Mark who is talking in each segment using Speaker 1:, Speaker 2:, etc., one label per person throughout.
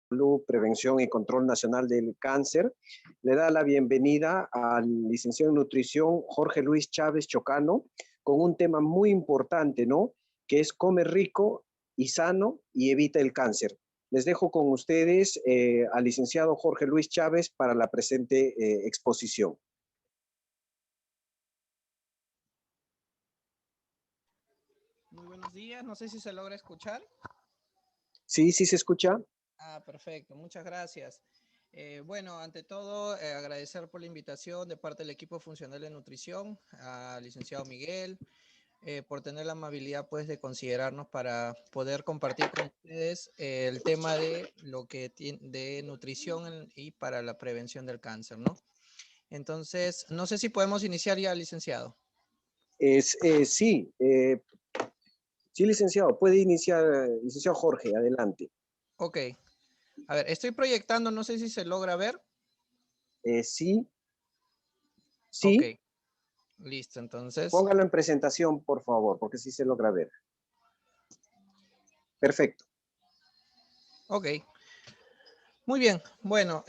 Speaker 1: Salud, Prevención y Control Nacional del Cáncer, le da la bienvenida al licenciado en nutrición Jorge Luis Chávez Chocano con un tema muy importante, ¿no? Que es come rico y sano y evita el cáncer. Les dejo con ustedes al licenciado Jorge Luis Chávez para la presente exposición.
Speaker 2: Muy buenos días, no sé si se logra escuchar.
Speaker 1: Sí, sí se escucha.
Speaker 2: Perfecto, muchas gracias. Bueno, ante todo, agradecer por la invitación de parte del equipo funcional de nutrición, al licenciado Miguel, por tener la amabilidad pues de considerarnos para poder compartir con ustedes el tema de lo que de nutrición y para la prevención del cáncer, ¿no? Entonces, no sé si podemos iniciar ya, licenciado.
Speaker 1: Sí, sí, licenciado, puede iniciar, licenciado Jorge, adelante.
Speaker 2: Ok, a ver, estoy proyectando, no sé si se logra ver.
Speaker 1: Sí,
Speaker 2: Ok,
Speaker 1: sí.
Speaker 2: listo, entonces.
Speaker 1: Póngalo en presentación, por favor, porque sí se logra ver. Perfecto.
Speaker 2: Ok, muy bien. Bueno,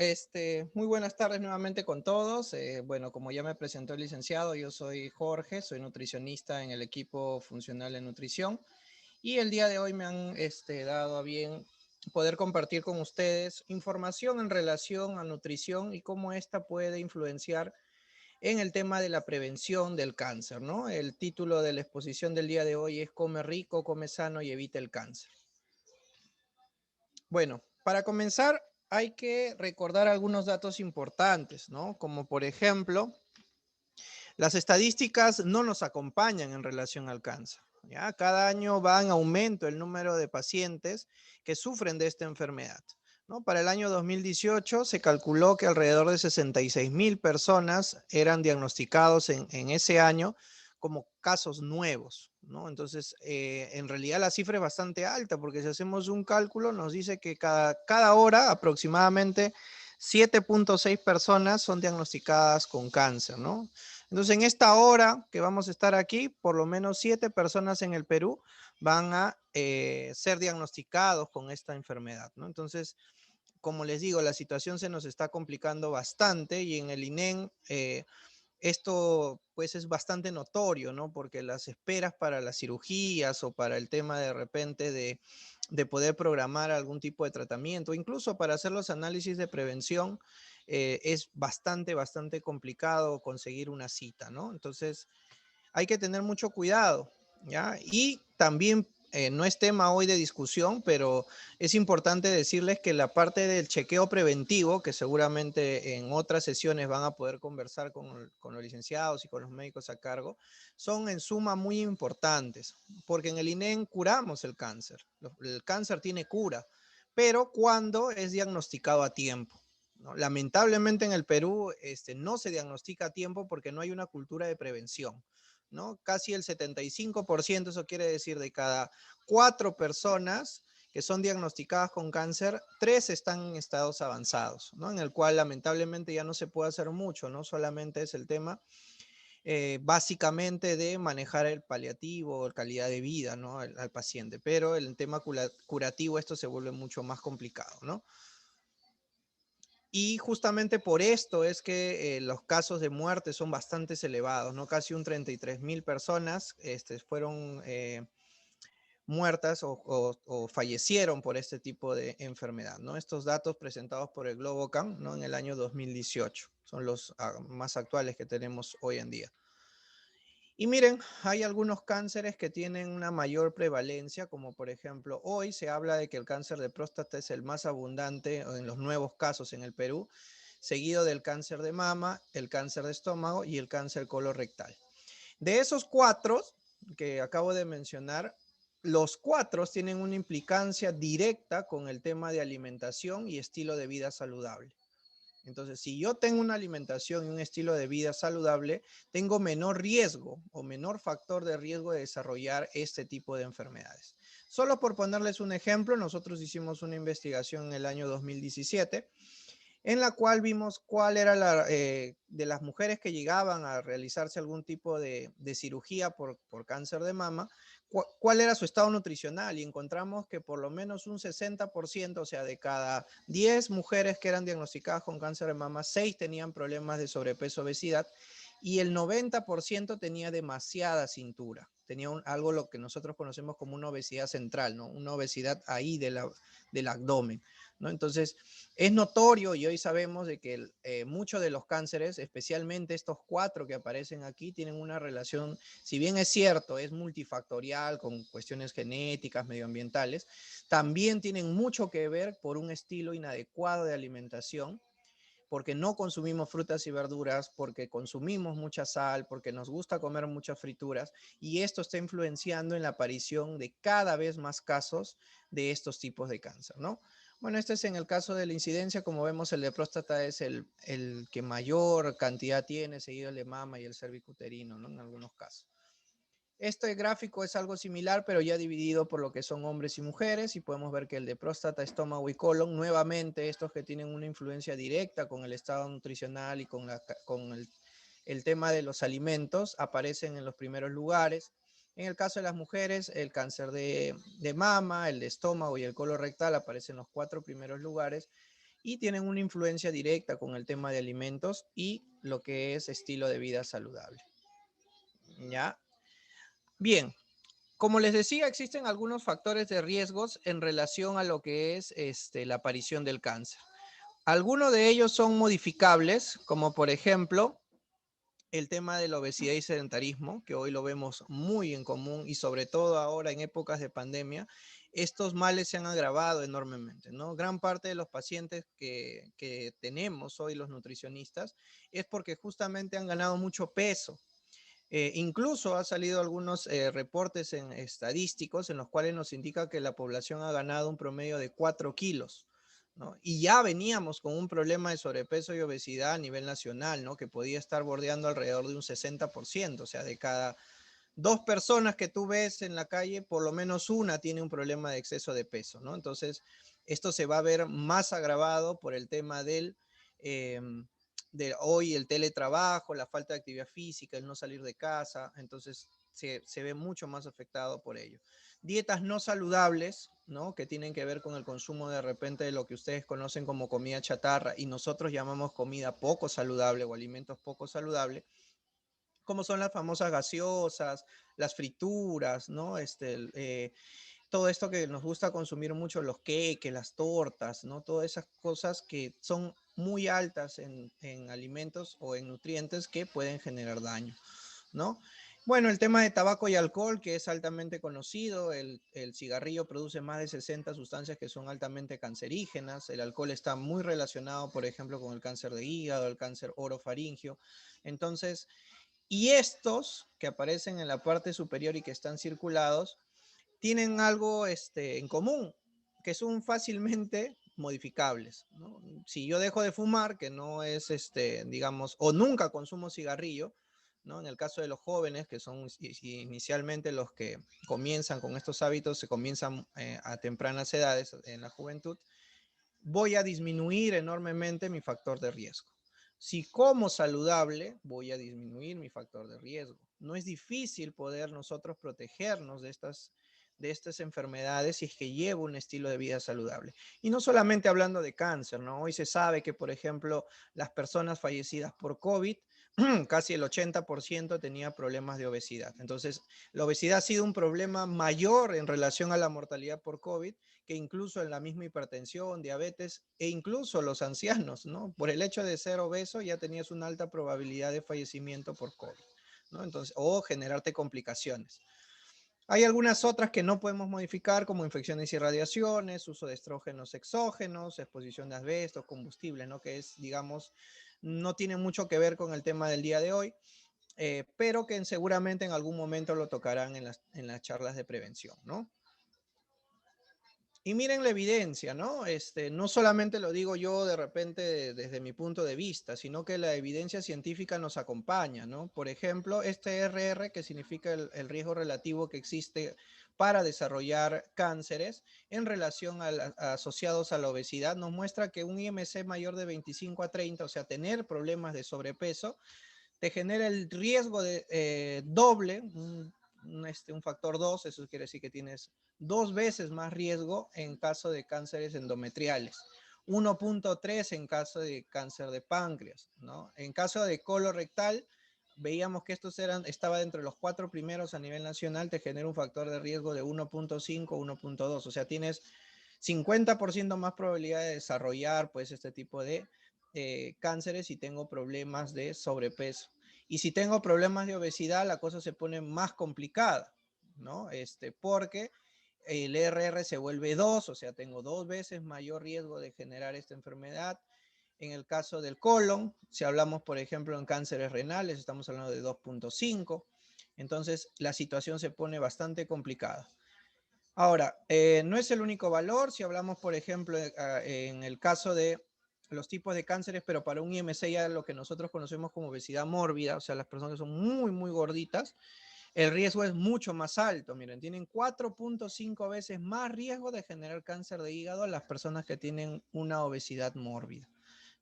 Speaker 2: muy buenas tardes nuevamente con todos. Bueno, como ya me presentó el licenciado, yo soy Jorge, soy nutricionista en el equipo funcional de nutrición y el día de hoy me han dado a bien poder compartir con ustedes información en relación a nutrición y cómo esta puede influenciar en el tema de la prevención del cáncer, ¿no? El título de la exposición del día de hoy es Come rico, come sano y evita el cáncer. Bueno, para comenzar hay que recordar algunos datos importantes, ¿no? Como por ejemplo, las estadísticas no nos acompañan en relación al cáncer. ¿Ya? Cada año va en aumento el número de pacientes que sufren de esta enfermedad, ¿no? Para el año 2018 se calculó que alrededor de 66,000 personas eran diagnosticados en ese año como casos nuevos, ¿no? Entonces, en realidad la cifra es bastante alta porque si hacemos un cálculo nos dice que cada hora aproximadamente 7,6 personas son diagnosticadas con cáncer, ¿no? Entonces, en esta hora que vamos a estar aquí, por lo menos 7 personas en el Perú van a ser diagnosticados con esta enfermedad, ¿no? Entonces, como les digo, la situación se nos está complicando bastante y en el INEM esto pues es bastante notorio, ¿no? Porque las esperas para las cirugías o para el tema de repente de poder programar algún tipo de tratamiento, incluso para hacer los análisis de prevención, es bastante complicado conseguir una cita, ¿no? Entonces hay que tener mucho cuidado, ¿ya? Y también no es tema hoy de discusión, pero es importante decirles que la parte del chequeo preventivo, que seguramente en otras sesiones van a poder conversar con los licenciados y con los médicos a cargo, son en suma muy importantes, porque en el INEM curamos el cáncer. El cáncer tiene cura, pero cuando es diagnosticado a tiempo, ¿no? Lamentablemente en el Perú no se diagnostica a tiempo porque no hay una cultura de prevención, ¿no? Casi el 75%, eso quiere decir de cada 4 personas que son diagnosticadas con cáncer, 3 están en estados avanzados, ¿no? En el cual lamentablemente ya no se puede hacer mucho, ¿no? Solamente es el tema básicamente de manejar el paliativo, la calidad de vida, ¿no? al paciente, pero el tema curativo esto se vuelve mucho más complicado, ¿no? Y justamente por esto es que los casos de muerte son bastante elevados, ¿no? Casi un 33,000 personas fueron muertas o fallecieron por este tipo de enfermedad, ¿no? Estos datos presentados por el Globocan, ¿no? En el año 2018 son los más actuales que tenemos hoy en día. Y miren, hay algunos cánceres que tienen una mayor prevalencia, como por ejemplo, hoy se habla de que el cáncer de próstata es el más abundante en los nuevos casos en el Perú, seguido del cáncer de mama, el cáncer de estómago y el cáncer colorectal. De esos 4 que acabo de mencionar, los 4 tienen una implicancia directa con el tema de alimentación y estilo de vida saludable. Entonces, si yo tengo una alimentación y un estilo de vida saludable, tengo menor riesgo o menor factor de riesgo de desarrollar este tipo de enfermedades. Solo por ponerles un ejemplo, nosotros hicimos una investigación en el año 2017 en la cual vimos cuál era de las mujeres que llegaban a realizarse algún tipo de cirugía por cáncer de mama, cuál era su estado nutricional y encontramos que por lo menos un 60%, o sea, de cada 10 mujeres que eran diagnosticadas con cáncer de mama, 6 tenían problemas de sobrepeso, obesidad, y el 90% tenía demasiada cintura. Tenía algo lo que nosotros conocemos como una obesidad central, ¿no? Una obesidad ahí del abdomen, ¿no? Entonces, es notorio y hoy sabemos de que muchos de los cánceres, especialmente estos 4 que aparecen aquí, tienen una relación, si bien es cierto, es multifactorial con cuestiones genéticas, medioambientales, también tienen mucho que ver por un estilo inadecuado de alimentación, porque no consumimos frutas y verduras, porque consumimos mucha sal, porque nos gusta comer muchas frituras, y esto está influenciando en la aparición de cada vez más casos de estos tipos de cáncer, ¿no? Bueno, este es en el caso de la incidencia, como vemos, el de próstata es el que mayor cantidad tiene, seguido el de mama y el cervicuterino, ¿no? En algunos casos. Este gráfico es algo similar, pero ya dividido por lo que son hombres y mujeres, y podemos ver que el de próstata, estómago y colon, nuevamente estos que tienen una influencia directa con el estado nutricional y con el tema de los alimentos, aparecen en los primeros lugares. En el caso de las mujeres, el cáncer de mama, el de estómago y el colon rectal aparecen en los 4 primeros lugares y tienen una influencia directa con el tema de alimentos y lo que es estilo de vida saludable. ¿Ya? Bien, como les decía, existen algunos factores de riesgos en relación a lo que es la aparición del cáncer. Algunos de ellos son modificables, como por ejemplo el tema de la obesidad y sedentarismo, que hoy lo vemos muy en común y sobre todo ahora en épocas de pandemia, estos males se han agravado enormemente, ¿no? Gran parte de los pacientes que tenemos hoy los nutricionistas es porque justamente han ganado mucho peso. Incluso ha salido algunos reportes estadísticos en los cuales nos indica que la población ha ganado un promedio de 4 kilos, ¿no? Y ya veníamos con un problema de sobrepeso y obesidad a nivel nacional, ¿no? Que podía estar bordeando alrededor de un 60%, o sea, de cada 2 personas que tú ves en la calle, por lo menos una tiene un problema de exceso de peso, ¿no? Entonces, esto se va a ver más agravado por el tema eh, de hoy el teletrabajo, la falta de actividad física, el no salir de casa, entonces se ve mucho más afectado por ello. Dietas no saludables, ¿no? Que tienen que ver con el consumo de repente de lo que ustedes conocen como comida chatarra y nosotros llamamos comida poco saludable o alimentos poco saludables, como son las famosas gaseosas, las frituras, ¿no? Todo esto que nos gusta consumir mucho, los queques, las tortas, ¿no? Todas esas cosas que son muy altas en alimentos o en nutrientes que pueden generar daño, ¿no? Bueno, el tema de tabaco y alcohol, que es altamente conocido, el cigarrillo produce más de 60 sustancias que son altamente cancerígenas, el alcohol está muy relacionado, por ejemplo, con el cáncer de hígado, el cáncer orofaringio, entonces, y estos que aparecen en la parte superior y que están circulados, tienen algo en común, que son fácilmente modificables, ¿no? Si yo dejo de fumar, que no es, digamos, o nunca consumo cigarrillo, ¿no? En el caso de los jóvenes, que son inicialmente los que comienzan con estos hábitos, se comienzan a tempranas edades, en la juventud, voy a disminuir enormemente mi factor de riesgo. Si como saludable, voy a disminuir mi factor de riesgo. No es difícil poder nosotros protegernos de estas enfermedades si es que llevo un estilo de vida saludable. Y no solamente hablando de cáncer, ¿no? Hoy se sabe que, por ejemplo, las personas fallecidas por COVID, casi el 80% tenía problemas de obesidad. Entonces, la obesidad ha sido un problema mayor en relación a la mortalidad por COVID que incluso en la misma hipertensión, diabetes e incluso los ancianos, ¿no? Por el hecho de ser obeso ya tenías una alta probabilidad de fallecimiento por COVID, ¿no? Entonces, o generarte complicaciones. Hay algunas otras que no podemos modificar, como infecciones y radiaciones, uso de estrógenos exógenos, exposición de asbestos, combustibles, ¿no? Que es, digamos, no tiene mucho que ver con el tema del día de hoy, pero que seguramente en algún momento lo tocarán en las charlas de prevención, ¿no? Y miren la evidencia, ¿no? No solamente lo digo yo de repente desde mi punto de vista, sino que la evidencia científica nos acompaña, ¿no? Por ejemplo, este RR, que significa el riesgo relativo que existe para desarrollar cánceres en relación asociados a la obesidad, nos muestra que un IMC mayor de 25 a 30, o sea, tener problemas de sobrepeso, te genera el riesgo de doble, un factor 2, eso quiere decir que tienes 2 veces más riesgo en caso de cánceres endometriales, 1.3 en caso de cáncer de páncreas, ¿no? En caso de colorectal, veíamos que estaba dentro de los 4 primeros a nivel nacional, te genera un factor de riesgo de 1.5, 1.2, o sea, tienes 50% más probabilidad de desarrollar pues este tipo de cánceres si tengo problemas de sobrepeso. Y si tengo problemas de obesidad, la cosa se pone más complicada, ¿no? Porque el RR se vuelve 2, o sea, tengo 2 veces mayor riesgo de generar esta enfermedad. En el caso del colon, si hablamos, por ejemplo, en cánceres renales, estamos hablando de 2.5. Entonces, la situación se pone bastante complicada. Ahora, no es el único valor. Si hablamos, por ejemplo, en el caso de los tipos de cánceres, pero para un IMC ya lo que nosotros conocemos como obesidad mórbida, o sea, las personas que son muy, muy gorditas, el riesgo es mucho más alto. Miren, tienen 4.5 veces más riesgo de generar cáncer de hígado las personas que tienen una obesidad mórbida.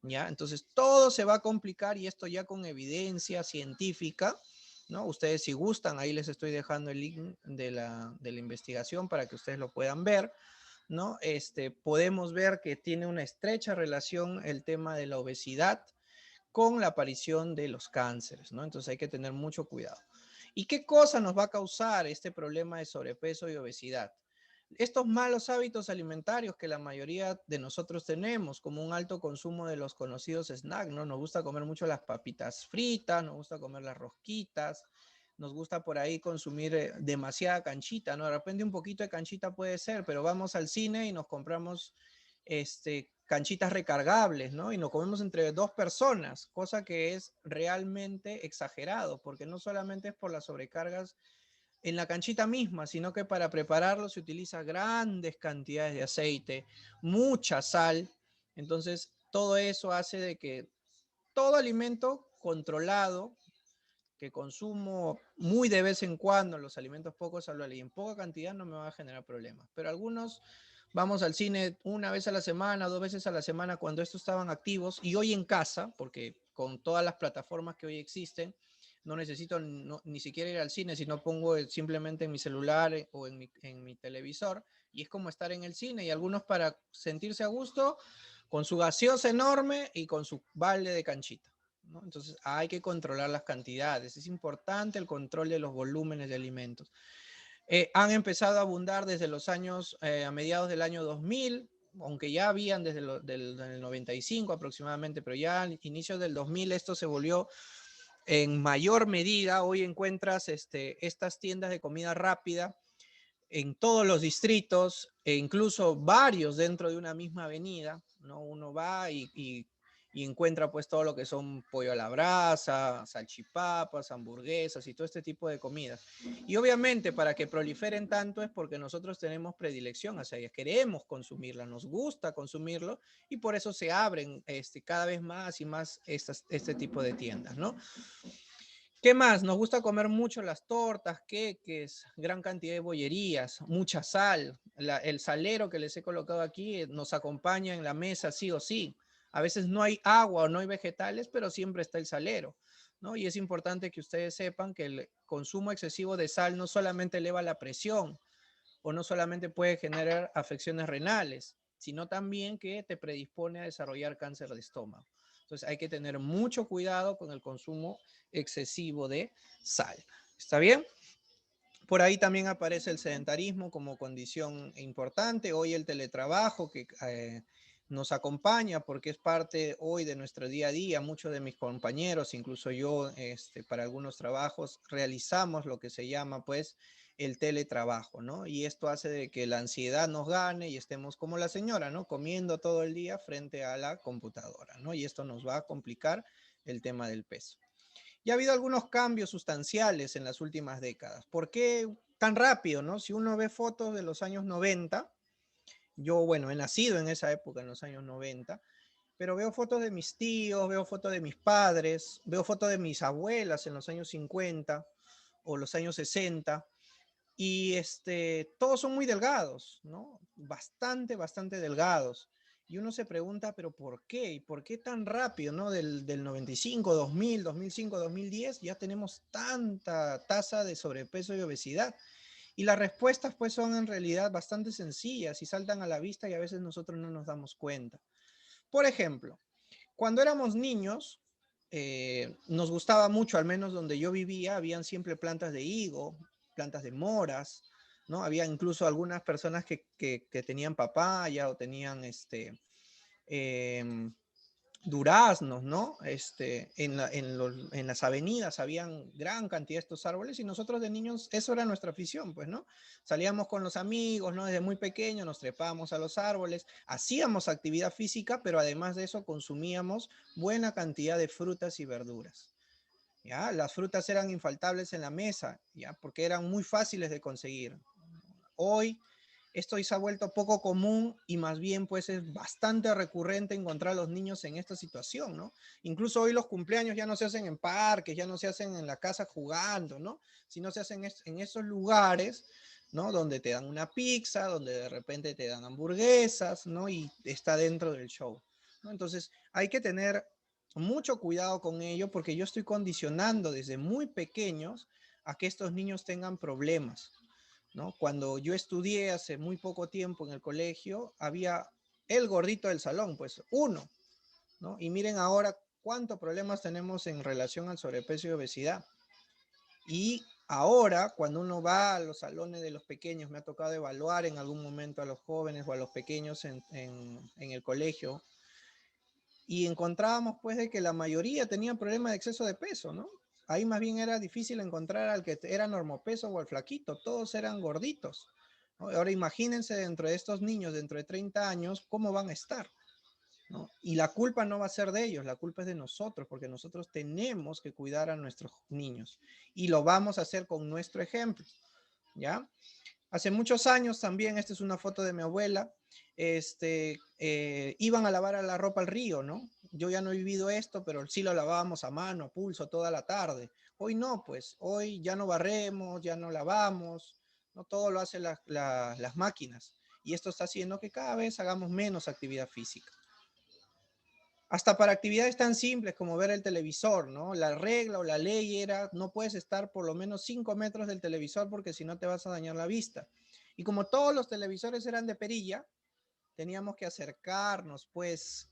Speaker 2: ¿Ya? Entonces, todo se va a complicar y esto ya con evidencia científica, ¿no? Ustedes si gustan, ahí les estoy dejando el link de la investigación para que ustedes lo puedan ver, ¿no? Podemos ver que tiene una estrecha relación el tema de la obesidad con la aparición de los cánceres, ¿no? Entonces hay que tener mucho cuidado. ¿Y qué cosa nos va a causar este problema de sobrepeso y obesidad? Estos malos hábitos alimentarios que la mayoría de nosotros tenemos, como un alto consumo de los conocidos snacks, ¿no? Nos gusta comer mucho las papitas fritas, nos gusta comer las rosquitas, nos gusta por ahí consumir demasiada canchita, ¿no? De repente un poquito de canchita puede ser, pero vamos al cine y nos compramos canchitas recargables, ¿no? Y nos comemos entre 2 personas, cosa que es realmente exagerado, porque no solamente es por las sobrecargas en la canchita misma, sino que para prepararlo se utiliza grandes cantidades de aceite, mucha sal. Entonces, todo eso hace de que todo alimento controlado, que consumo muy de vez en cuando, los alimentos poco saludables y en poca cantidad, no me va a generar problemas. Pero algunos vamos al cine una vez a la semana, 2 veces a la semana cuando estos estaban activos, y hoy en casa, porque con todas las plataformas que hoy existen, no necesito ni siquiera ir al cine, sino pongo simplemente en mi celular o en mi televisor, y es como estar en el cine, y algunos para sentirse a gusto, con su gaseosa enorme y con su balde de canchita, ¿no? Entonces hay que controlar las cantidades, es importante el control de los volúmenes de alimentos. Han empezado a abundar desde los años, a mediados del año 2000, aunque ya habían desde del 95 aproximadamente, pero ya al inicio del 2000 esto se volvió en mayor medida. Hoy encuentras estas tiendas de comida rápida en todos los distritos, e incluso varios dentro de una misma avenida, ¿no? Uno va y encuentra pues todo lo que son pollo a la brasa, salchipapas, hamburguesas y todo este tipo de comidas. Y obviamente para que proliferen tanto es porque nosotros tenemos predilección hacia ellas, queremos consumirla, nos gusta consumirlo y por eso se abren cada vez más y más este tipo de tiendas, ¿no? ¿Qué más? Nos gusta comer mucho las tortas, queques, gran cantidad de bollerías, mucha sal. El salero que les he colocado aquí nos acompaña en la mesa sí o sí. A veces no hay agua o no hay vegetales, pero siempre está el salero, ¿no? Y es importante que ustedes sepan que el consumo excesivo de sal no solamente eleva la presión o no solamente puede generar afecciones renales, sino también que te predispone a desarrollar cáncer de estómago. Entonces hay que tener mucho cuidado con el consumo excesivo de sal. ¿Está bien? Por ahí también aparece el sedentarismo como condición importante. Hoy el teletrabajo que nos acompaña porque es parte hoy de nuestro día a día. Muchos de mis compañeros, incluso yo, para algunos trabajos, realizamos lo que se llama pues el teletrabajo, ¿no? Y esto hace de que la ansiedad nos gane y estemos como la señora, ¿no? Comiendo todo el día frente a la computadora, ¿no? Y esto nos va a complicar el tema del peso. Y ha habido algunos cambios sustanciales en las últimas décadas. ¿Por qué tan rápido, no? Si uno ve fotos de los años 90, yo, bueno, he nacido en esa época, en los años 90, pero veo fotos de mis tíos, veo fotos de mis padres, veo fotos de mis abuelas en los años 50 o los años 60, y todos son muy delgados, ¿no? Bastante, bastante delgados. Y uno se pregunta, ¿pero por qué? ¿Y por qué tan rápido, no? Del 95, 2000, 2005, 2010, ya tenemos tanta tasa de sobrepeso y obesidad. Y las respuestas pues son en realidad bastante sencillas y saltan a la vista y a veces nosotros no nos damos cuenta. Por ejemplo, cuando éramos niños, nos gustaba mucho, al menos donde yo vivía, habían siempre plantas de higo, plantas de moras, ¿no? Había incluso algunas personas que tenían papaya o tenían eh, duraznos, ¿no? En las avenidas habían gran cantidad de estos árboles y nosotros de niños, eso era nuestra afición, pues, ¿no? Salíamos con los amigos, ¿no? Desde muy pequeños nos trepábamos a los árboles, hacíamos actividad física, pero además de eso consumíamos buena cantidad de frutas y verduras. ¿Ya? Las frutas eran infaltables en la mesa, ¿ya? Porque eran muy fáciles de conseguir. Hoy esto se ha vuelto poco común y más bien pues es bastante recurrente encontrar a los niños en esta situación, ¿no? Incluso hoy los cumpleaños ya no se hacen en parques, ya no se hacen en la casa jugando, ¿no? Sino se hacen en esos lugares, ¿no? Donde te dan una pizza, donde de repente te dan hamburguesas, ¿no? Y está dentro del show, ¿no? Entonces hay que tener mucho cuidado con ello porque yo estoy condicionando desde muy pequeños a que estos niños tengan problemas, ¿no? Cuando yo estudié hace muy poco tiempo en el colegio, había el gordito del salón, pues uno, ¿no? Y miren ahora cuántos problemas tenemos en relación al sobrepeso y obesidad. Y ahora, cuando uno va a los salones de los pequeños, me ha tocado evaluar en algún momento a los jóvenes o a los pequeños en el colegio, y encontrábamos pues de que la mayoría tenían problemas de exceso de peso, ¿no? Ahí más bien era difícil encontrar al que era normopeso o al flaquito, todos eran gorditos, ¿no? Ahora imagínense dentro de estos niños, dentro de 30 años, cómo van a estar, ¿no? Y la culpa no va a ser de ellos, la culpa es de nosotros, porque nosotros tenemos que cuidar a nuestros niños y lo vamos a hacer con nuestro ejemplo, ¿ya? Hace muchos años también, esta es una foto de mi abuela, iban a lavar a la ropa al río, ¿no? Yo ya no he vivido esto, pero sí lo lavábamos a mano, a pulso, toda la tarde. Hoy no, pues, hoy ya no barremos, ya no lavamos, no todo lo hacen las máquinas. Y esto está haciendo que cada vez hagamos menos actividad física. Hasta para actividades tan simples como ver el televisor, ¿no? La regla o la ley era, no puedes estar por lo menos 5 metros del televisor porque si no te vas a dañar la vista. Y como todos los televisores eran de perilla, teníamos que acercarnos pues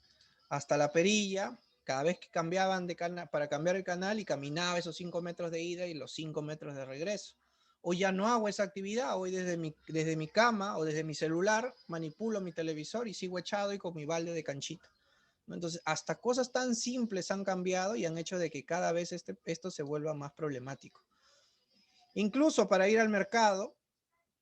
Speaker 2: hasta la perilla cada vez que cambiaban de canal para cambiar el canal y caminaba esos 5 metros de ida y los 5 metros de regreso. Hoy ya no hago esa actividad, hoy desde mi cama o desde mi celular manipulo mi televisor y sigo echado y con mi balde de canchita, ¿no? Entonces, hasta cosas tan simples han cambiado y han hecho de que cada vez esto se vuelva más problemático. Incluso para ir al mercado,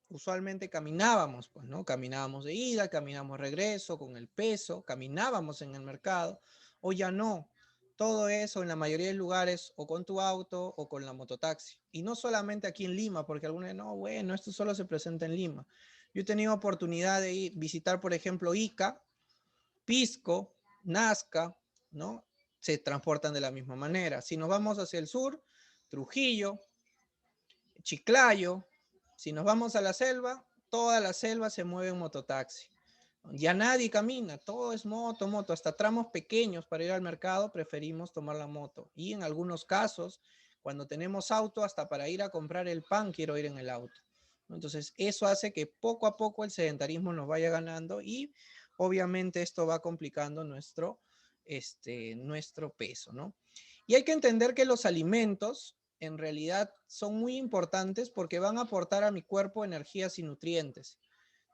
Speaker 2: usualmente caminábamos, pues, ¿no? Caminábamos de ida, caminábamos de regreso, con el peso, caminábamos en el mercado. Hoy ya no. Todo eso en la mayoría de lugares o con tu auto o con la mototaxi. Y no solamente aquí en Lima, porque algunos no, bueno, esto solo se presenta en Lima. Yo he tenido oportunidad de visitar, por ejemplo, Ica, Pisco, Nazca, ¿no? Se transportan de la misma manera. Si nos vamos hacia el sur, Trujillo, Chiclayo, si nos vamos a la selva, toda la selva se mueve en mototaxi. Ya nadie camina, todo es moto, moto, hasta tramos pequeños para ir al mercado preferimos tomar la moto. Y en algunos casos, cuando tenemos auto, hasta para ir a comprar el pan quiero ir en el auto. Entonces, eso hace que poco a poco el sedentarismo nos vaya ganando y obviamente esto va complicando nuestro peso, ¿no? Y hay que entender que los alimentos en realidad son muy importantes porque van a aportar a mi cuerpo energías y nutrientes.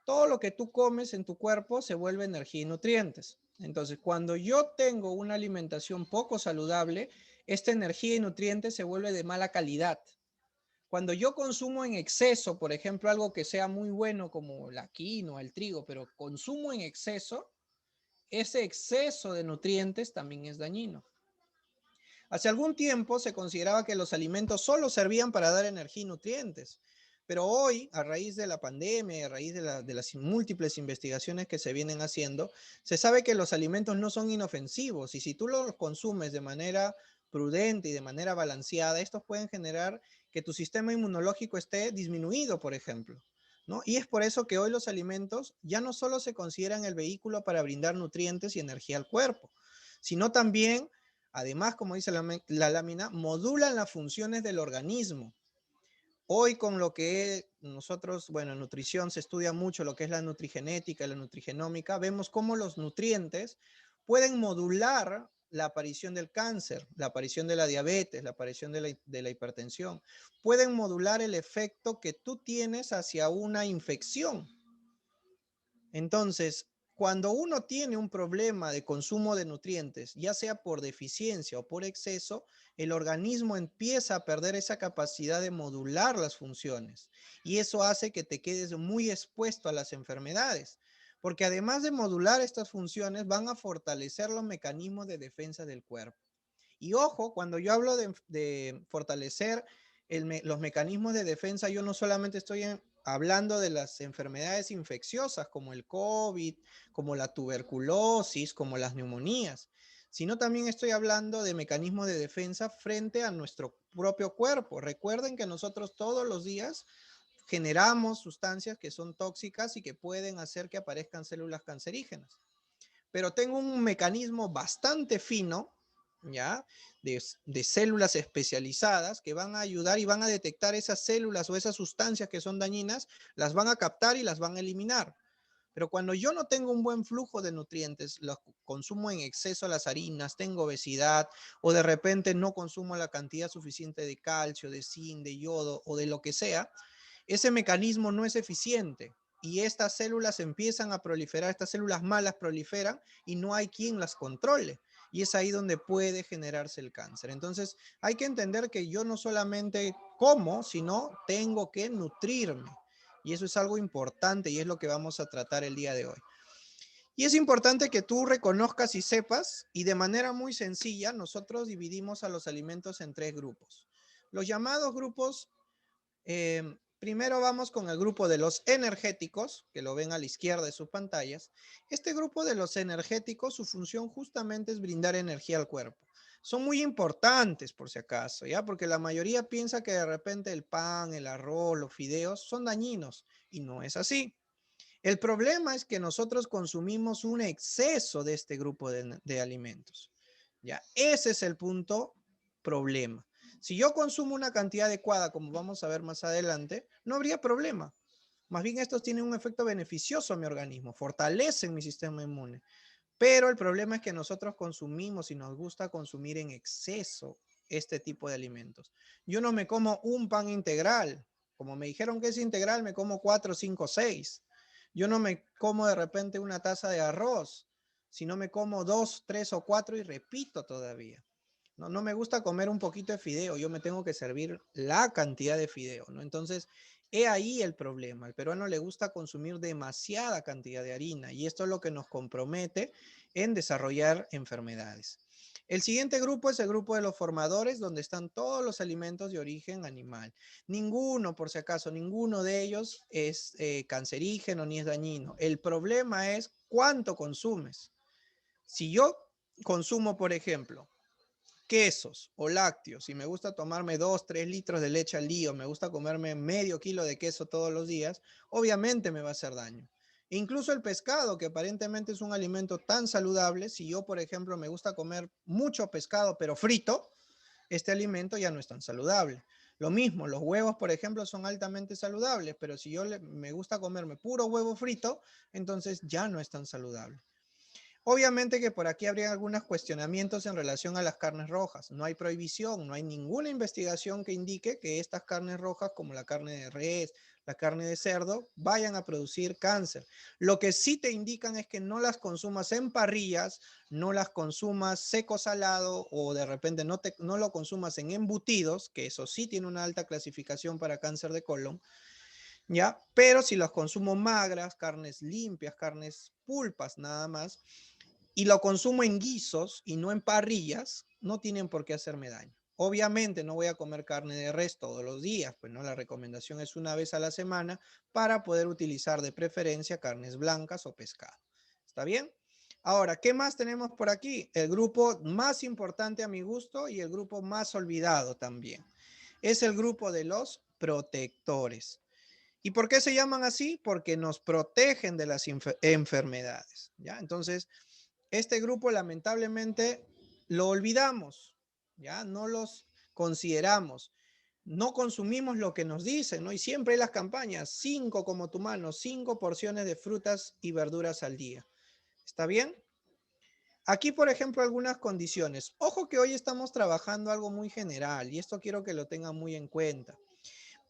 Speaker 2: Todo lo que tú comes en tu cuerpo se vuelve energía y nutrientes. Entonces, cuando yo tengo una alimentación poco saludable, esta energía y nutrientes se vuelve de mala calidad. Cuando yo consumo en exceso, por ejemplo, algo que sea muy bueno como la quinoa, el trigo, pero consumo en exceso, ese exceso de nutrientes también es dañino. Hace algún tiempo se consideraba que los alimentos solo servían para dar energía y nutrientes, pero hoy, a raíz de la pandemia, a raíz de las múltiples investigaciones que se vienen haciendo, se sabe que los alimentos no son inofensivos y si tú los consumes de manera prudente y de manera balanceada, estos pueden generar que tu sistema inmunológico esté disminuido, por ejemplo, ¿no? Y es por eso que hoy los alimentos ya no solo se consideran el vehículo para brindar nutrientes y energía al cuerpo, sino también, además, como dice la lámina, modulan las funciones del organismo. Hoy con lo que nosotros, bueno, en nutrición se estudia mucho lo que es la nutrigenética, la nutrigenómica, vemos cómo los nutrientes pueden modular la aparición del cáncer, la aparición de la diabetes, la aparición de la hipertensión. Pueden modular el efecto que tú tienes hacia una infección. Entonces, cuando uno tiene un problema de consumo de nutrientes, ya sea por deficiencia o por exceso, el organismo empieza a perder esa capacidad de modular las funciones. Y eso hace que te quedes muy expuesto a las enfermedades. Porque además de modular estas funciones, van a fortalecer los mecanismos de defensa del cuerpo. Y ojo, cuando yo hablo de fortalecer los mecanismos de defensa, yo no solamente estoy hablando de las enfermedades infecciosas como el COVID, como la tuberculosis, como las neumonías, sino también estoy hablando de mecanismos de defensa frente a nuestro propio cuerpo. Recuerden que nosotros todos los días generamos sustancias que son tóxicas y que pueden hacer que aparezcan células cancerígenas. Pero tengo un mecanismo bastante fino, ¿ya? De células especializadas que van a ayudar y van a detectar esas células o esas sustancias que son dañinas, las van a captar y las van a eliminar. Pero cuando yo no tengo un buen flujo de nutrientes, los consumo en exceso las harinas, tengo obesidad o de repente no consumo la cantidad suficiente de calcio, de zinc, de yodo o de lo que sea, ese mecanismo no es eficiente y estas células empiezan a proliferar, estas células malas proliferan y no hay quien las controle. Y es ahí donde puede generarse el cáncer. Entonces hay que entender que yo no solamente como, sino tengo que nutrirme. Y eso es algo importante y es lo que vamos a tratar el día de hoy. Y es importante que tú reconozcas y sepas, y de manera muy sencilla, nosotros dividimos a los alimentos en 3 grupos. Los llamados grupos primero vamos con el grupo de los energéticos, que lo ven a la izquierda de sus pantallas. Este grupo de los energéticos, su función justamente es brindar energía al cuerpo. Son muy importantes, por si acaso, ¿ya? Porque la mayoría piensa que de repente el pan, el arroz, los fideos son dañinos, y no es así. El problema es que nosotros consumimos un exceso de este grupo de alimentos, ¿ya? Ese es el punto problema. Si yo consumo una cantidad adecuada, como vamos a ver más adelante, no habría problema. Más bien estos tienen un efecto beneficioso a mi organismo, fortalecen mi sistema inmune. Pero el problema es que nosotros consumimos y nos gusta consumir en exceso este tipo de alimentos. Yo no me como un pan integral. Como me dijeron que es integral, me como 4, 5, 6. Yo no me como de repente una taza de arroz, sino me como 2, 3 o 4 y repito todavía. No me gusta comer un poquito de fideo, yo me tengo que servir la cantidad de fideo, ¿no? Entonces, he ahí el problema. Al peruano le gusta consumir demasiada cantidad de harina y esto es lo que nos compromete en desarrollar enfermedades. El siguiente grupo es el grupo de los formadores, donde están todos los alimentos de origen animal. Ninguno, por si acaso, ninguno de ellos es cancerígeno ni es dañino. El problema es cuánto consumes. Si yo consumo, por ejemplo, quesos o lácteos, y me gusta tomarme 2, 3 litros de leche al día, me gusta comerme medio kilo de queso todos los días, obviamente me va a hacer daño. Incluso el pescado, que aparentemente es un alimento tan saludable, si yo, por ejemplo, me gusta comer mucho pescado, pero frito, este alimento ya no es tan saludable. Lo mismo, los huevos, por ejemplo, son altamente saludables, pero si yo me gusta comerme puro huevo frito, entonces ya no es tan saludable. Obviamente que por aquí habría algunos cuestionamientos en relación a las carnes rojas. No hay prohibición, no hay ninguna investigación que indique que estas carnes rojas, como la carne de res, la carne de cerdo, vayan a producir cáncer. Lo que sí te indican es que no las consumas en parrillas, no las consumas seco salado o de repente no lo consumas en embutidos, que eso sí tiene una alta clasificación para cáncer de colon, ¿ya? Pero si las consumo magras, carnes limpias, carnes pulpas nada más, y lo consumo en guisos y no en parrillas, no tienen por qué hacerme daño. Obviamente no voy a comer carne de res todos los días, pues no, la recomendación es una vez a la semana para poder utilizar de preferencia carnes blancas o pescado. ¿Está bien? Ahora, ¿qué más tenemos por aquí? El grupo más importante a mi gusto y el grupo más olvidado también. Es el grupo de los protectores. ¿Y por qué se llaman así? Porque nos protegen de las enfermedades, ¿ya? Entonces, este grupo lamentablemente lo olvidamos, ¿ya? No los consideramos. No consumimos lo que nos dicen, ¿no? Y siempre hay las campañas, 5 como tu mano, 5 porciones de frutas y verduras al día. ¿Está bien? Aquí, por ejemplo, algunas condiciones. Ojo que hoy estamos trabajando algo muy general y esto quiero que lo tengan muy en cuenta.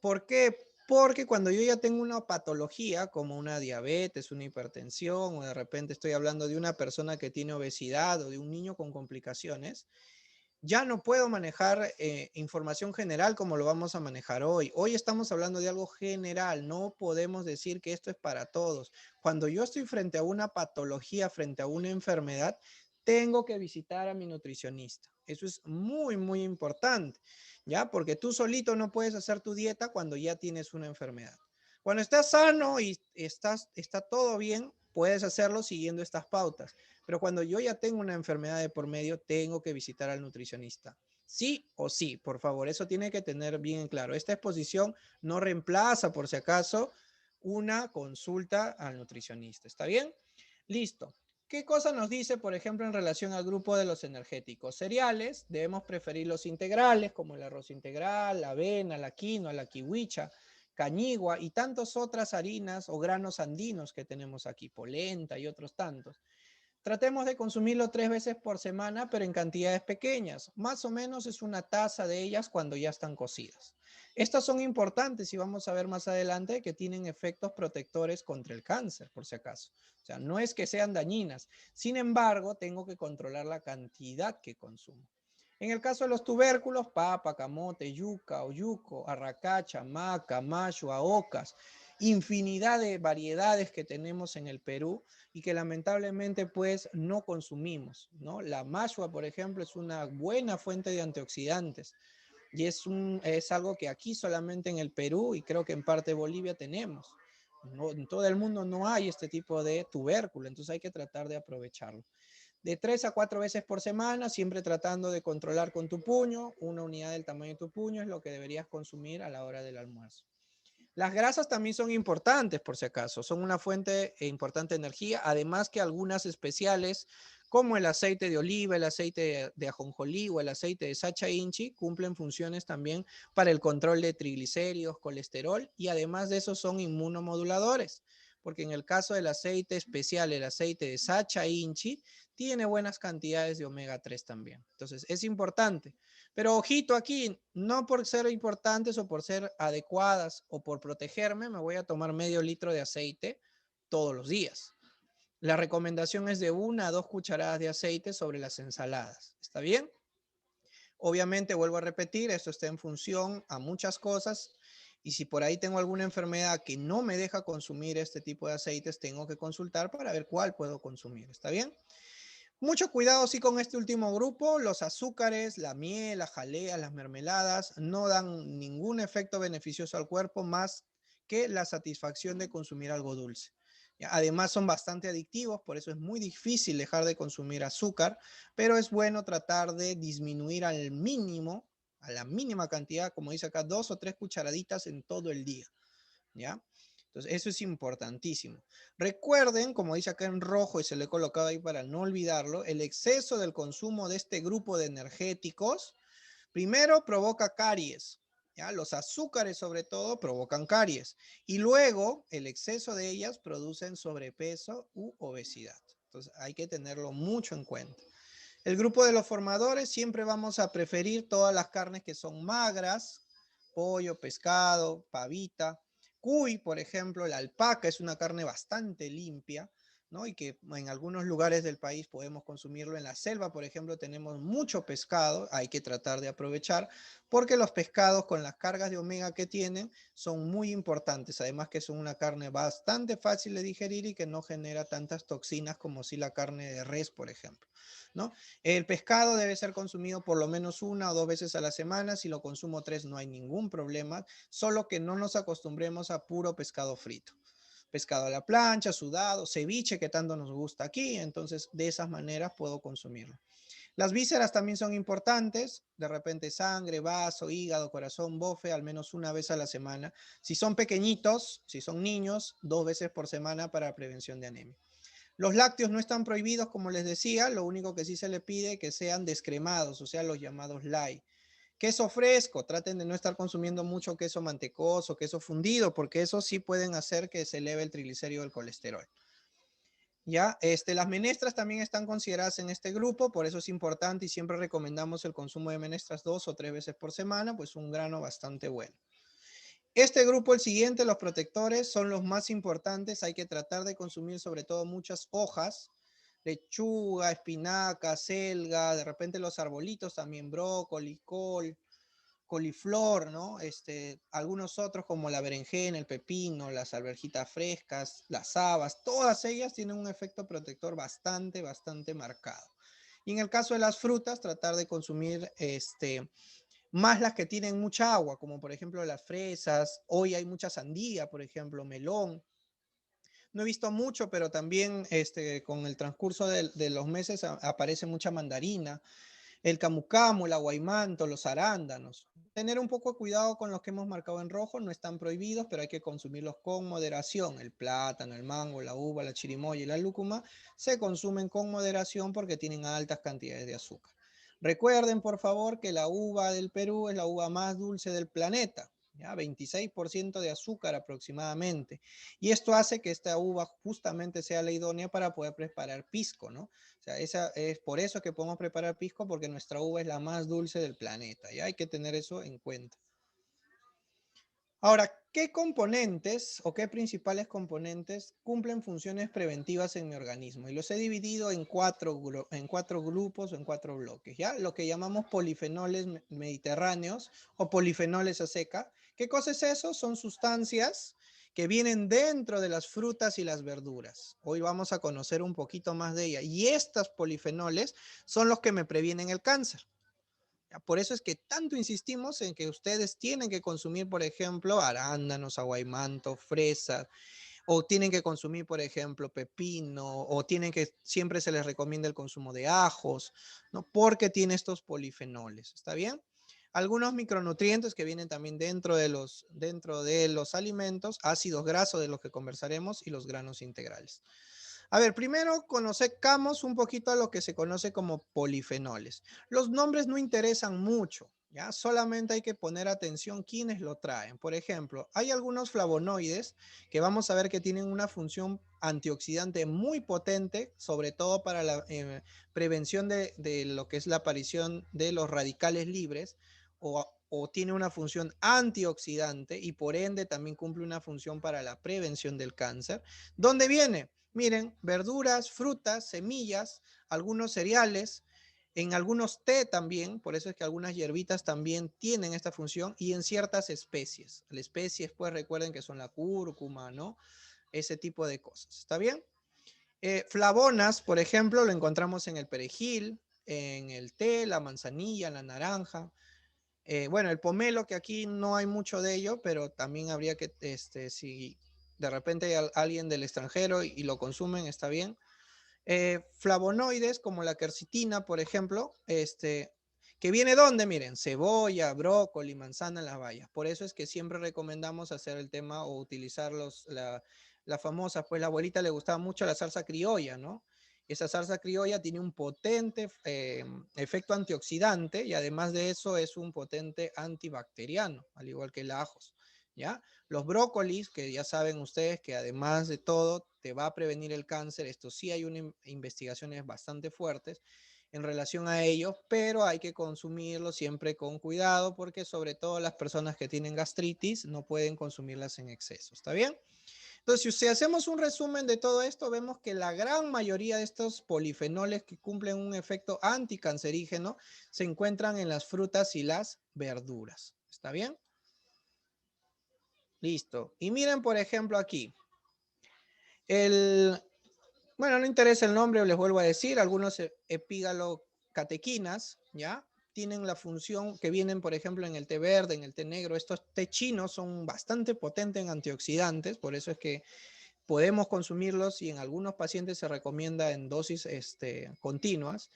Speaker 2: ¿Por qué? Porque cuando yo ya tengo una patología como una diabetes, una hipertensión o de repente estoy hablando de una persona que tiene obesidad o de un niño con complicaciones, ya no puedo manejar información general como lo vamos a manejar hoy. Hoy estamos hablando de algo general, no podemos decir que esto es para todos. Cuando yo estoy frente a una patología, frente a una enfermedad, tengo que visitar a mi nutricionista. Eso es muy, muy importante, ¿ya? Porque tú solito no puedes hacer tu dieta cuando ya tienes una enfermedad. Cuando estás sano y está todo bien, puedes hacerlo siguiendo estas pautas. Pero cuando yo ya tengo una enfermedad de por medio, tengo que visitar al nutricionista. Sí o sí, por favor, eso tiene que tener bien en claro. Esta exposición no reemplaza, por si acaso, una consulta al nutricionista. ¿Está bien? Listo. ¿Qué cosa nos dice, por ejemplo, en relación al grupo de los energéticos? Cereales, debemos preferir los integrales, como el arroz integral, la avena, la quinoa, la kiwicha, cañigua y tantas otras harinas o granos andinos que tenemos aquí, polenta y otros tantos. Tratemos de consumirlo 3 veces por semana, pero en cantidades pequeñas. Más o menos es una taza de ellas cuando ya están cocidas. Estas son importantes y vamos a ver más adelante que tienen efectos protectores contra el cáncer, por si acaso. O sea, no es que sean dañinas. Sin embargo, tengo que controlar la cantidad que consumo. En el caso de los tubérculos, papa, camote, yuca, oyuco, arracacha, maca, macho, aocas, infinidad de variedades que tenemos en el Perú y que lamentablemente pues no consumimos, ¿no? La mashua, por ejemplo, es una buena fuente de antioxidantes y es algo que aquí solamente en el Perú y creo que en parte de Bolivia tenemos. No, en todo el mundo no hay este tipo de tubérculo, entonces hay que tratar de aprovecharlo. De 3 a 4 veces por semana, siempre tratando de controlar con tu puño, una unidad del tamaño de tu puño es lo que deberías consumir a la hora del almuerzo. Las grasas también son importantes, por si acaso, son una fuente importante de energía, además que algunas especiales, como el aceite de oliva, el aceite de ajonjolí o el aceite de sacha inchi, cumplen funciones también para el control de triglicéridos, colesterol y además de eso son inmunomoduladores, porque en el caso del aceite especial, el aceite de sacha inchi, tiene buenas cantidades de omega 3 también. Entonces, es importante. Pero ojito aquí, no por ser importantes o por ser adecuadas o por protegerme, me voy a tomar medio litro de aceite todos los días. La recomendación es de 1 a 2 cucharadas de aceite sobre las ensaladas. ¿Está bien? Obviamente, vuelvo a repetir, esto está en función a muchas cosas y si por ahí tengo alguna enfermedad que no me deja consumir este tipo de aceites, tengo que consultar para ver cuál puedo consumir. ¿Está bien? Mucho cuidado sí con este último grupo, los azúcares, la miel, la jalea, las mermeladas no dan ningún efecto beneficioso al cuerpo más que la satisfacción de consumir algo dulce. Además son bastante adictivos, por eso es muy difícil dejar de consumir azúcar, pero es bueno tratar de disminuir al mínimo, a la mínima cantidad, como dice acá, 2 o 3 cucharaditas en todo el día. ¿Ya? Entonces, eso es importantísimo. Recuerden, como dice acá en rojo y se le he colocado ahí para no olvidarlo, el exceso del consumo de este grupo de energéticos, primero provoca caries. ¿Ya? Los azúcares sobre todo provocan caries y luego el exceso de ellas producen sobrepeso u obesidad. Entonces hay que tenerlo mucho en cuenta. El grupo de los formadores siempre vamos a preferir todas las carnes que son magras, pollo, pescado, pavita. Cuy, por ejemplo, la alpaca es una carne bastante limpia, ¿no? Y que en algunos lugares del país podemos consumirlo. En la selva, por ejemplo, tenemos mucho pescado, hay que tratar de aprovechar, porque los pescados con las cargas de omega que tienen son muy importantes, además que son una carne bastante fácil de digerir y que no genera tantas toxinas como si la carne de res, por ejemplo, ¿no? El pescado debe ser consumido por lo menos 1 o 2 veces a la semana. Si lo consumo 3 no hay ningún problema, solo que no nos acostumbremos a puro pescado frito. Pescado a la plancha, sudado, ceviche que tanto nos gusta aquí, entonces de esas maneras puedo consumirlo. Las vísceras también son importantes, de repente sangre, vaso, hígado, corazón, bofe, al menos una vez a la semana. Si son pequeñitos, si son niños, 2 veces por semana para prevención de anemia. Los lácteos no están prohibidos, como les decía, lo único que sí se le pide es que sean descremados, o sea, los llamados light. Queso fresco, traten de no estar consumiendo mucho queso mantecoso, queso fundido, porque eso sí pueden hacer que se eleve el triglicérido del colesterol. ¿Ya? Las menestras también están consideradas en este grupo, por eso es importante y siempre recomendamos el consumo de menestras 2 o 3 veces por semana, pues un grano bastante bueno. Este grupo, el siguiente, los protectores, son los más importantes. Hay que tratar de consumir sobre todo muchas hojas, lechuga, espinaca, selga, de repente los arbolitos también, brócoli, col, coliflor, ¿no? Algunos otros como la berenjena, el pepino, las alverjitas frescas, las habas, todas ellas tienen un efecto protector bastante, bastante marcado. Y en el caso de las frutas, tratar de consumir más las que tienen mucha agua, como por ejemplo las fresas. Hoy hay mucha sandía, por ejemplo, melón. No he visto mucho, pero también con el transcurso de los meses aparece mucha mandarina, el camu camu, el aguaymanto, los arándanos. Tener un poco de cuidado con los que hemos marcado en rojo, no están prohibidos, pero hay que consumirlos con moderación. El plátano, el mango, la uva, la chirimoya y la lúcuma se consumen con moderación porque tienen altas cantidades de azúcar. Recuerden, por favor, que la uva del Perú es la uva más dulce del planeta, ¿ya? 26% de azúcar aproximadamente. Y esto hace que esta uva justamente sea la idónea para poder preparar pisco, ¿no? O sea, es por eso que podemos preparar pisco, porque nuestra uva es la más dulce del planeta, y hay que tener eso en cuenta. Ahora, ¿qué componentes o qué principales componentes cumplen funciones preventivas en mi organismo? Y los he dividido en cuatro grupos o en 4 bloques, ¿ya? Lo que llamamos polifenoles mediterráneos o polifenoles a seca. ¿Qué cosa es eso? Son sustancias que vienen dentro de las frutas y las verduras. Hoy vamos a conocer un poquito más de ellas. Y estos polifenoles son los que me previenen el cáncer. Por eso es que tanto insistimos en que ustedes tienen que consumir, por ejemplo, arándanos, aguaymanto, fresas, o tienen que consumir, por ejemplo, pepino, o tienen que, siempre se les recomienda el consumo de ajos, ¿no? Porque tiene estos polifenoles, ¿está bien? Algunos micronutrientes que vienen también dentro de los alimentos, ácidos grasos de los que conversaremos y los granos integrales. A ver, primero conozcamos un poquito a lo que se conoce como polifenoles. Los nombres no interesan mucho, ¿ya? Solamente hay que poner atención quiénes lo traen. Por ejemplo, hay algunos flavonoides que vamos a ver que tienen una función antioxidante muy potente, sobre todo para la prevención de lo que es la aparición de los radicales libres o tiene una función antioxidante y por ende también cumple una función para la prevención del cáncer. ¿Dónde viene? Miren, verduras, frutas, semillas, algunos cereales, en algunos té también, por eso es que algunas hierbitas también tienen esta función y en ciertas especies. Las especies, pues recuerden que son la cúrcuma, ¿no? Ese tipo de cosas. ¿Está bien? Flavonas, por ejemplo, lo encontramos en el perejil, en el té, la manzanilla, la naranja. Bueno, el pomelo, que aquí no hay mucho de ello, pero también habría que, si de repente hay alguien del extranjero y lo consumen, está bien. Flavonoides como la quercitina, por ejemplo, que viene ¿dónde? Miren, cebolla, brócoli, manzana en las bayas. Por eso es que siempre recomendamos hacer el tema o utilizar la famosa, pues la abuelita le gustaba mucho la salsa criolla, ¿no? Esa salsa criolla tiene un potente efecto antioxidante y además de eso es un potente antibacteriano, al igual que el ajos, ¿ya? Los brócolis, que ya saben ustedes que además de todo te va a prevenir el cáncer, esto sí hay investigaciones bastante fuertes en relación a ellos, pero hay que consumirlo siempre con cuidado porque sobre todo las personas que tienen gastritis no pueden consumirlas en exceso, ¿está bien? Entonces, si hacemos un resumen de todo esto, vemos que la gran mayoría de estos polifenoles que cumplen un efecto anticancerígeno se encuentran en las frutas y las verduras, ¿está bien? Listo. Y miren, por ejemplo, aquí. Bueno, no interesa el nombre, les vuelvo a decir, algunos epigalocatequinas, ¿ya? Tienen la función que vienen, por ejemplo, en el té verde, en el té negro. Estos té chinos son bastante potentes en antioxidantes, por eso es que podemos consumirlos y en algunos pacientes se recomienda en dosis continuas.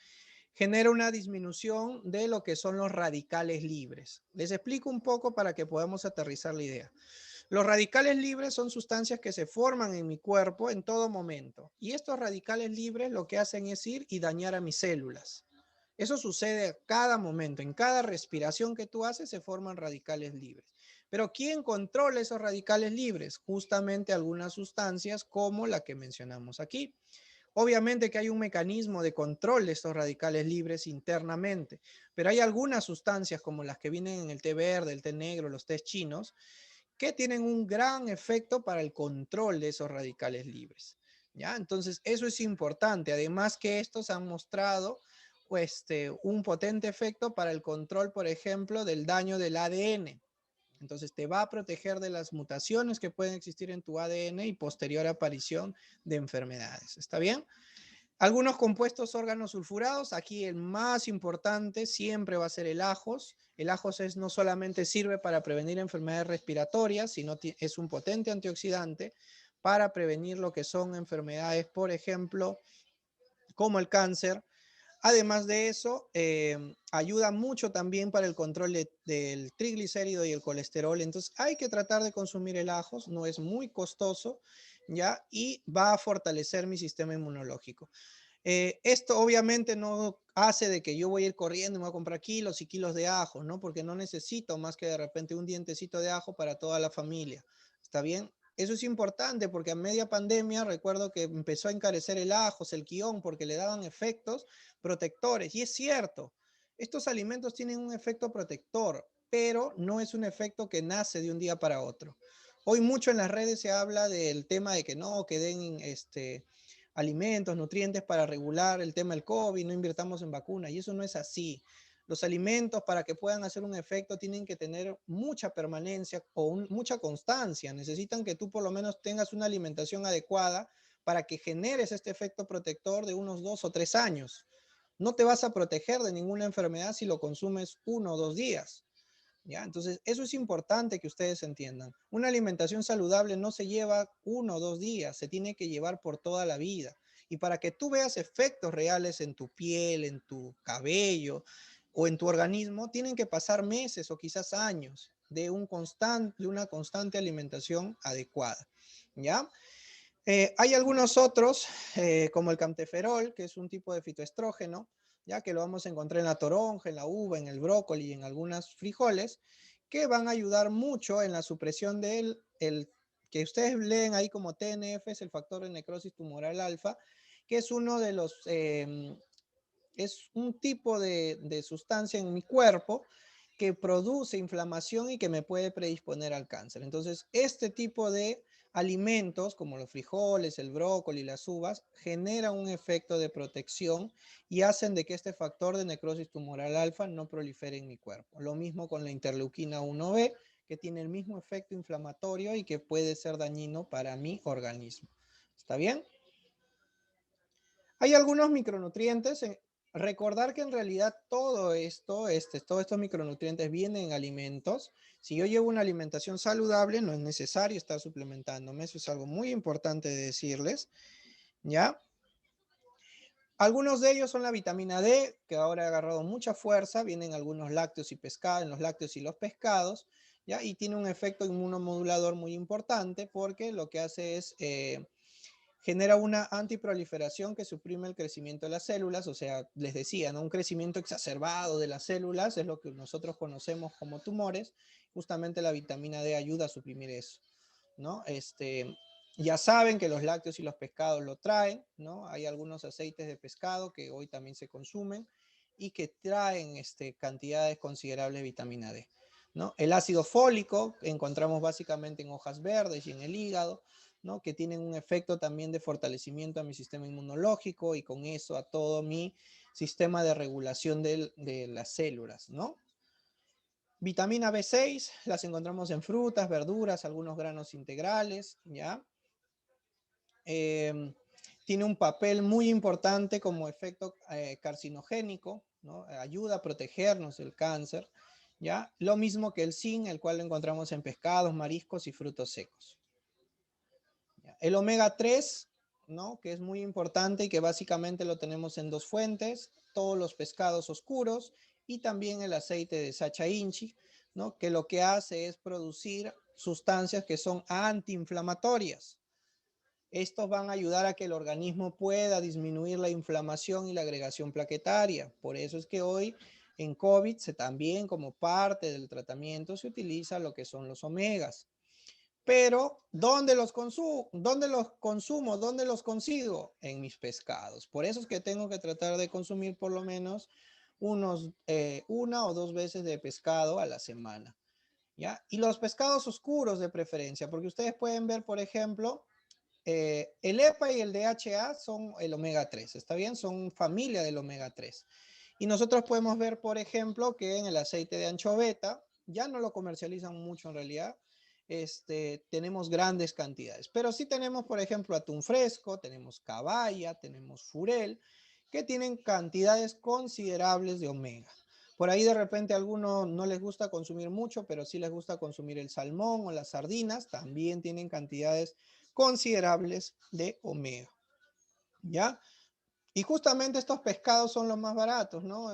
Speaker 2: genera una disminución de lo que son los radicales libres. Les explico un poco para que podamos aterrizar la idea. Los radicales libres son sustancias que se forman en mi cuerpo en todo momento. Y estos radicales libres lo que hacen es ir y dañar a mis células. Eso sucede a cada momento. En cada respiración que tú haces se forman radicales libres. Pero ¿quién controla esos radicales libres? Justamente algunas sustancias como la que mencionamos aquí. Obviamente que hay un mecanismo de control de estos radicales libres internamente, pero hay algunas sustancias como las que vienen en el té verde, el té negro, los tés chinos, que tienen un gran efecto para el control de esos radicales libres. ¿Ya? Entonces, eso es importante. Además que estos han mostrado un potente efecto para el control, por ejemplo, del daño del ADN. Entonces, te va a proteger de las mutaciones que pueden existir en tu ADN y posterior aparición de enfermedades. ¿Está bien? Algunos compuestos órganosulfurados, aquí el más importante siempre va a ser el ajos. El ajos no solamente sirve para prevenir enfermedades respiratorias, sino es un potente antioxidante para prevenir lo que son enfermedades, por ejemplo, como el cáncer. Además de eso, ayuda mucho también para el control del triglicérido y el colesterol. Entonces hay que tratar de consumir el ajos, no es muy costoso, ¿ya? Y va a fortalecer mi sistema inmunológico. Esto obviamente no hace de que yo voy a ir corriendo y me voy a comprar kilos y kilos de ajo, ¿no? Porque no necesito más que de repente un dientecito de ajo para toda la familia. ¿Está bien? Eso es importante porque a media pandemia recuerdo que empezó a encarecer el ajo, el quión, porque le daban efectos protectores. Y es cierto, estos alimentos tienen un efecto protector, pero no es un efecto que nace de un día para otro. Hoy mucho en las redes se habla del tema de que no, que den alimentos, nutrientes para regular el tema del COVID, no invirtamos en vacunas, y eso no es así. Los alimentos para que puedan hacer un efecto tienen que tener mucha permanencia o mucha constancia. Necesitan que tú por lo menos tengas una alimentación adecuada para que generes este efecto protector de unos 2 o 3 años. No te vas a proteger de ninguna enfermedad si lo consumes 1 o 2 días. ¿Ya? Entonces, eso es importante que ustedes entiendan. Una alimentación saludable no se lleva 1 o 2 días, se tiene que llevar por toda la vida. Y para que tú veas efectos reales en tu piel, en tu cabello o en tu organismo, tienen que pasar meses o quizás años de una constante alimentación adecuada. ¿Ya? Hay algunos otros, como el camteferol, que es un tipo de fitoestrógeno, ya que lo vamos a encontrar en la toronja, en la uva, en el brócoli y en algunos frijoles, que van a ayudar mucho en la supresión del que ustedes leen ahí como TNF, es el factor de necrosis tumoral alfa, que es uno de los, es un tipo de sustancia en mi cuerpo que produce inflamación y que me puede predisponer al cáncer. Entonces, este tipo de alimentos, como los frijoles, el brócoli, las uvas, generan un efecto de protección y hacen de que este factor de necrosis tumoral alfa no prolifere en mi cuerpo. Lo mismo con la interleuquina 1B, que tiene el mismo efecto inflamatorio y que puede ser dañino para mi organismo. ¿Está bien? Hay algunos micronutrientes. Recordar que en realidad todo esto, todos estos micronutrientes vienen en alimentos. Si yo llevo una alimentación saludable, no es necesario estar suplementándome. Eso es algo muy importante de decirles, ¿ya? Algunos de ellos son la vitamina D, que ahora ha agarrado mucha fuerza. Vienen algunos lácteos y pescados, en los lácteos y los pescados, ¿ya? Y tiene un efecto inmunomodulador muy importante porque lo que hace es genera una antiproliferación que suprime el crecimiento de las células, o sea, les decía, ¿no? Un crecimiento exacerbado de las células es lo que nosotros conocemos como tumores. Justamente la vitamina D ayuda a suprimir eso, ¿no? Ya saben que los lácteos y los pescados lo traen, ¿no? Hay algunos aceites de pescado que hoy también se consumen y que traen cantidades considerables de vitamina D, ¿no? El ácido fólico encontramos básicamente en hojas verdes y en el hígado, ¿no? Que tienen un efecto también de fortalecimiento a mi sistema inmunológico y con eso a todo mi sistema de regulación de las células, ¿no? Vitamina B6 las encontramos en frutas, verduras, algunos granos integrales, ¿ya? Tiene un papel muy importante como efecto carcinogénico, ¿no? Ayuda a protegernos del cáncer, ¿ya? Lo mismo que el zinc, el cual lo encontramos en pescados, mariscos y frutos secos. El omega 3 ¿no? Que es muy importante y que básicamente lo tenemos en dos fuentes, todos los pescados oscuros y también el aceite de Sacha Inchi, ¿no? Que lo que hace es producir sustancias que son antiinflamatorias. Estos van a ayudar a que el organismo pueda disminuir la inflamación y la agregación plaquetaria. Por eso es que hoy en COVID también como parte del tratamiento se utiliza lo que son los omegas. Pero, ¿dónde los consumo? ¿Dónde los consigo? En mis pescados. Por eso es que tengo que tratar de consumir por lo menos una o dos veces de pescado a la semana. ¿Ya? Y los pescados oscuros de preferencia, porque ustedes pueden ver, por ejemplo, el EPA y el DHA son el omega 3, ¿está bien? Son familia del omega 3. Y nosotros podemos ver, por ejemplo, que en el aceite de anchoveta, ya no lo comercializan mucho en realidad, tenemos grandes cantidades. Pero sí tenemos, por ejemplo, atún fresco, tenemos caballa, tenemos furel, que tienen cantidades considerables de omega. Por ahí de repente a algunos no les gusta consumir mucho, pero sí les gusta consumir el salmón o las sardinas, también tienen cantidades considerables de omega, ¿ya? Y justamente estos pescados son los más baratos, ¿no?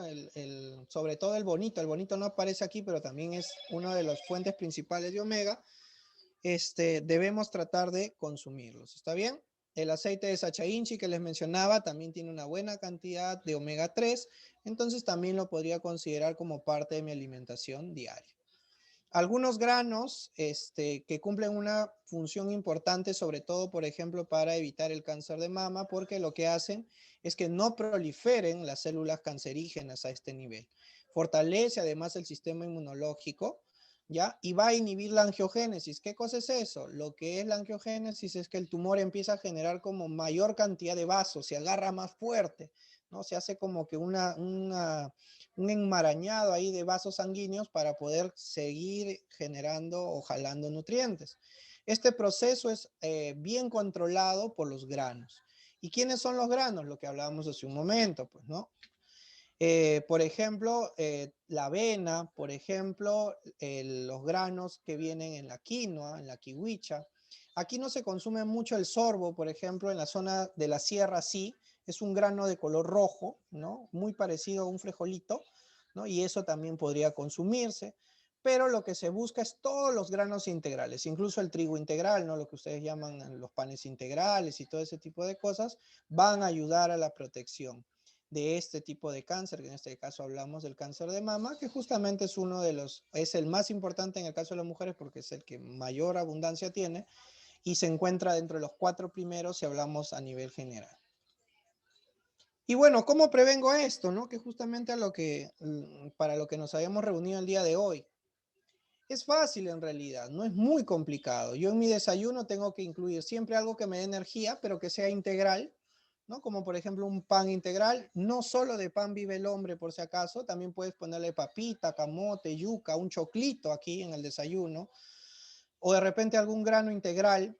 Speaker 2: Sobre todo el bonito no aparece aquí, pero también es una de las fuentes principales de omega. Debemos tratar de consumirlos, ¿está bien? El aceite de Sacha Inchi que les mencionaba también tiene una buena cantidad de omega 3, entonces también lo podría considerar como parte de mi alimentación diaria. Algunos granos que cumplen una función importante, sobre todo, por ejemplo, para evitar el cáncer de mama, porque lo que hacen es que no proliferen las células cancerígenas a este nivel. Fortalece además el sistema inmunológico, ¿ya? Y va a inhibir la angiogénesis. ¿Qué cosa es eso? Lo que es la angiogénesis es que el tumor empieza a generar como mayor cantidad de vasos, se agarra más fuerte, ¿no? Se hace como que un enmarañado ahí de vasos sanguíneos para poder seguir generando o jalando nutrientes. Este proceso es bien controlado por los granos. ¿Y quiénes son los granos? Lo que hablábamos hace un momento, pues, ¿no? Por ejemplo, la avena, por ejemplo, los granos que vienen en la quinoa, en la kiwicha. Aquí no se consume mucho el sorbo, por ejemplo, en la zona de la sierra sí, es un grano de color rojo, ¿no? Muy parecido a un frijolito, ¿no? Y eso también podría consumirse, pero lo que se busca es todos los granos integrales, incluso el trigo integral, ¿no? Lo que ustedes llaman los panes integrales y todo ese tipo de cosas, van a ayudar a la protección de este tipo de cáncer, que en este caso hablamos del cáncer de mama, que justamente es uno de es el más importante en el caso de las mujeres porque es el que mayor abundancia tiene y se encuentra dentro de los 4 primeros si hablamos a nivel general. Y bueno, ¿cómo prevengo esto? ¿No? Que justamente para lo que nos habíamos reunido el día de hoy. Es fácil en realidad, no es muy complicado. Yo en mi desayuno tengo que incluir siempre algo que me dé energía, pero que sea integral, ¿no? Como por ejemplo un pan integral, no solo de pan vive el hombre por si acaso, también puedes ponerle papita, camote, yuca, un choclito aquí en el desayuno, o de repente algún grano integral,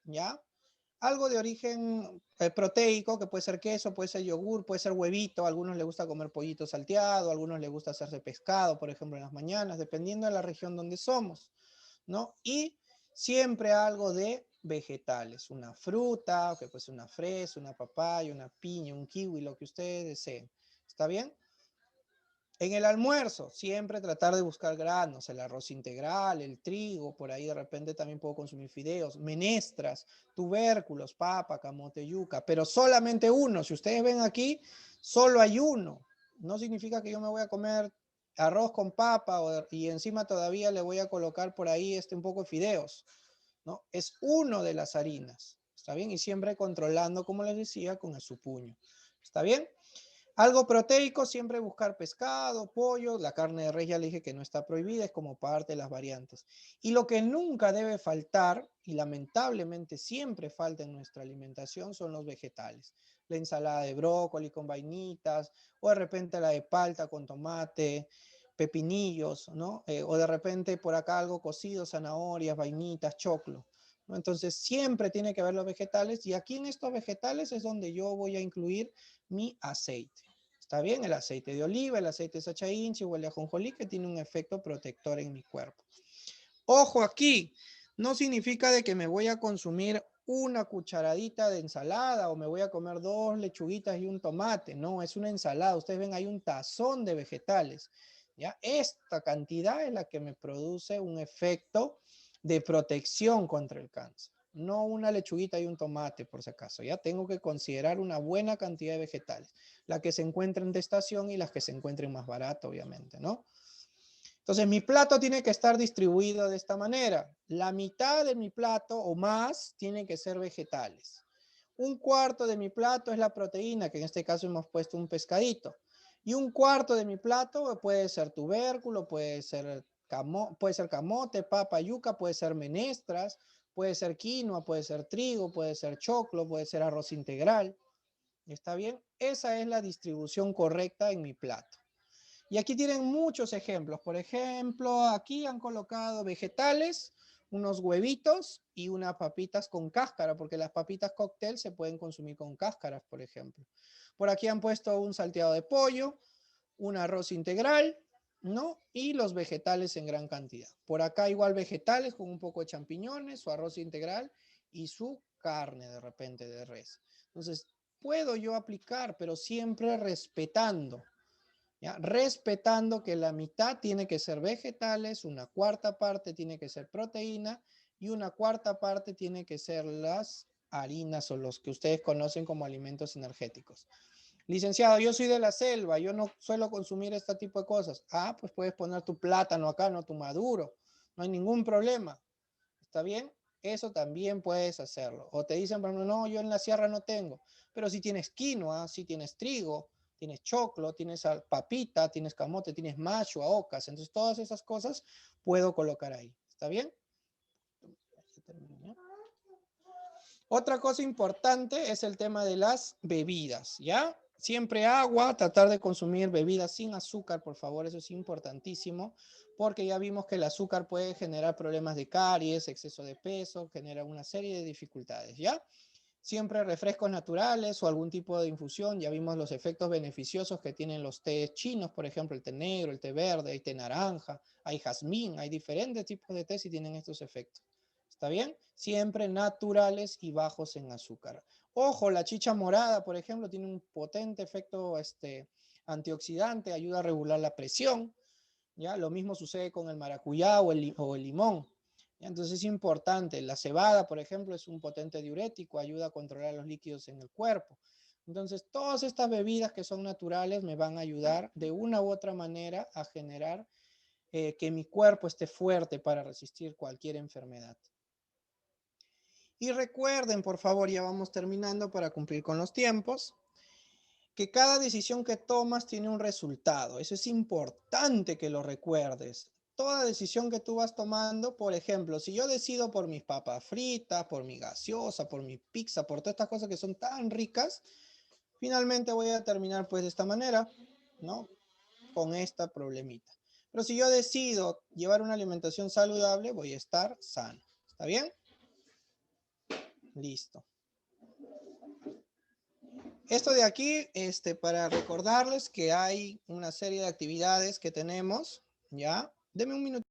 Speaker 2: ¿ya? Algo de origen proteico, que puede ser queso, puede ser yogur, puede ser huevito, a algunos les gusta comer pollito salteado, a algunos les gusta hacerse pescado, por ejemplo, en las mañanas, dependiendo de la región donde somos, ¿no? Y siempre algo de vegetales, una fruta, que puede ser una fresa, una papaya, una piña, un kiwi, lo que ustedes deseen. ¿Está bien? En el almuerzo, siempre tratar de buscar granos, el arroz integral, el trigo, por ahí de repente también puedo consumir fideos, menestras, tubérculos, papa, camote, yuca, pero solamente uno. Si ustedes ven aquí, solo hay uno. No significa que yo me voy a comer arroz con papa y encima todavía le voy a colocar por ahí un poco de fideos, ¿no? Es uno de las harinas, ¿está bien? Y siempre controlando, como les decía, con su puño. ¿Está bien? Algo proteico, siempre buscar pescado, pollo, la carne de res ya le dije que no está prohibida, es como parte de las variantes. Y lo que nunca debe faltar, y lamentablemente siempre falta en nuestra alimentación, son los vegetales. La ensalada de brócoli con vainitas, o de repente la de palta con tomate, pepinillos, ¿no? O de repente por acá algo cocido, zanahorias, vainitas, choclo, ¿no? Entonces siempre tiene que haber los vegetales, y aquí en estos vegetales es donde yo voy a incluir mi aceite. ¿Está bien? El aceite de oliva, el aceite de Sacha Inchi o el de ajonjolí, que tiene un efecto protector en mi cuerpo. Ojo aquí, no significa de que me voy a consumir una cucharadita de ensalada o me voy a comer 2 lechuguitas y un tomate. No, es una ensalada. Ustedes ven, hay un tazón de vegetales. ¿Ya? Esta cantidad es la que me produce un efecto de protección contra el cáncer. No una lechuguita y un tomate, por si acaso. Ya tengo que considerar una buena cantidad de vegetales. La que se encuentren de estación y las que se encuentren más barato, obviamente, ¿no? Entonces, mi plato tiene que estar distribuido de esta manera. La mitad de mi plato o más tiene que ser vegetales. Un cuarto de mi plato es la proteína, que en este caso hemos puesto un pescadito. Y un cuarto de mi plato puede ser tubérculo, puede ser camote, papa, yuca, puede ser menestras, puede ser quinoa, puede ser trigo, puede ser choclo, puede ser arroz integral. ¿Está bien? Esa es la distribución correcta en mi plato. Y aquí tienen muchos ejemplos. Por ejemplo, aquí han colocado vegetales, unos huevitos y unas papitas con cáscara, porque las papitas cóctel se pueden consumir con cáscaras, por ejemplo. Por aquí han puesto un salteado de pollo, un arroz integral, ¿no? Y los vegetales en gran cantidad. Por acá igual vegetales con un poco de champiñones, su arroz integral y su carne de repente de res. Entonces, puedo yo aplicar, pero siempre respetando. ¿Ya? Respetando que la mitad tiene que ser vegetales, una cuarta parte tiene que ser proteína y una cuarta parte tiene que ser las harinas o los que ustedes conocen como alimentos energéticos. Licenciado, yo soy de la selva, yo no suelo consumir este tipo de cosas. Ah, pues puedes poner tu plátano acá, no tu maduro. No hay ningún problema. ¿Está bien? Eso también puedes hacerlo. O te dicen, bueno, no, yo en la sierra no tengo. Pero si tienes quinoa, si tienes trigo, tienes choclo, tienes papita, tienes camote, tienes macho, ocas. Entonces todas esas cosas puedo colocar ahí. ¿Está bien? Otra cosa importante es el tema de las bebidas, ¿ya? Siempre agua, tratar de consumir bebidas sin azúcar, por favor, eso es importantísimo, porque ya vimos que el azúcar puede generar problemas de caries, exceso de peso, genera una serie de dificultades, ¿ya? Siempre refrescos naturales o algún tipo de infusión, ya vimos los efectos beneficiosos que tienen los tés chinos, por ejemplo, el té negro, el té verde, el té naranja, hay jazmín, hay diferentes tipos de tés y tienen estos efectos. ¿Está bien? Siempre naturales y bajos en azúcar. Ojo, la chicha morada, por ejemplo, tiene un potente efecto antioxidante, ayuda a regular la presión. ¿Ya? Lo mismo sucede con el maracuyá o el limón. ¿Ya? Entonces es importante. La cebada, por ejemplo, es un potente diurético, ayuda a controlar los líquidos en el cuerpo. Entonces, todas estas bebidas que son naturales me van a ayudar de una u otra manera a generar que mi cuerpo esté fuerte para resistir cualquier enfermedad. Y recuerden, por favor, ya vamos terminando para cumplir con los tiempos, que cada decisión que tomas tiene un resultado. Eso es importante que lo recuerdes. Toda decisión que tú vas tomando, por ejemplo, si yo decido por mis papas fritas, por mi gaseosa, por mi pizza, por todas estas cosas que son tan ricas, finalmente voy a terminar pues de esta manera, ¿no? Con esta problemita. Pero si yo decido llevar una alimentación saludable, voy a estar sano. ¿Está bien? Listo. Esto de aquí, para recordarles que hay una serie de actividades que tenemos, ¿ya? Deme un minuto.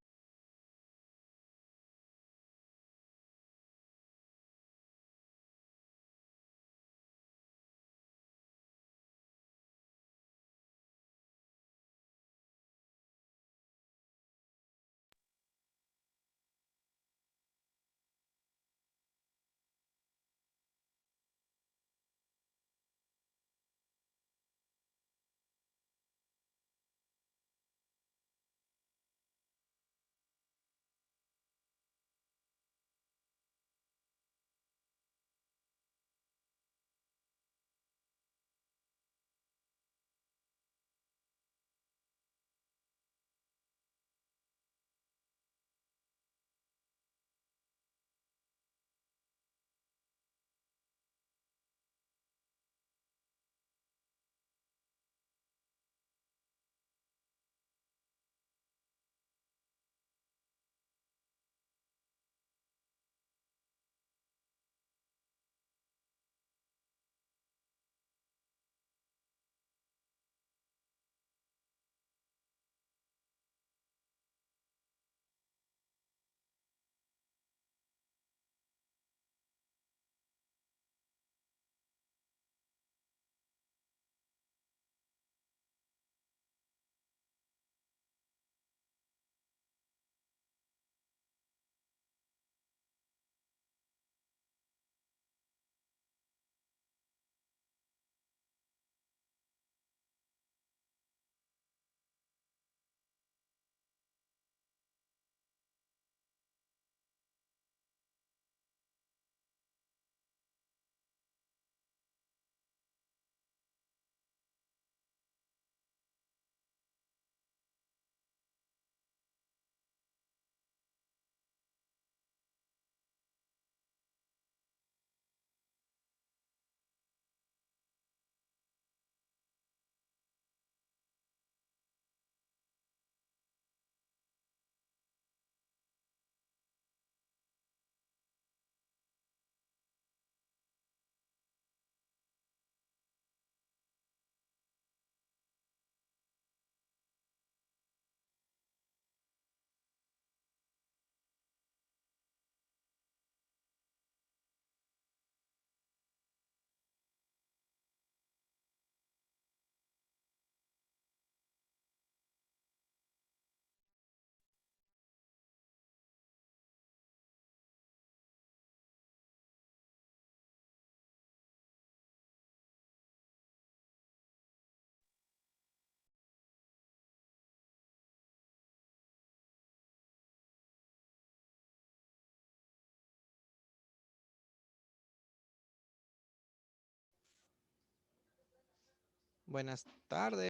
Speaker 2: Buenas tardes.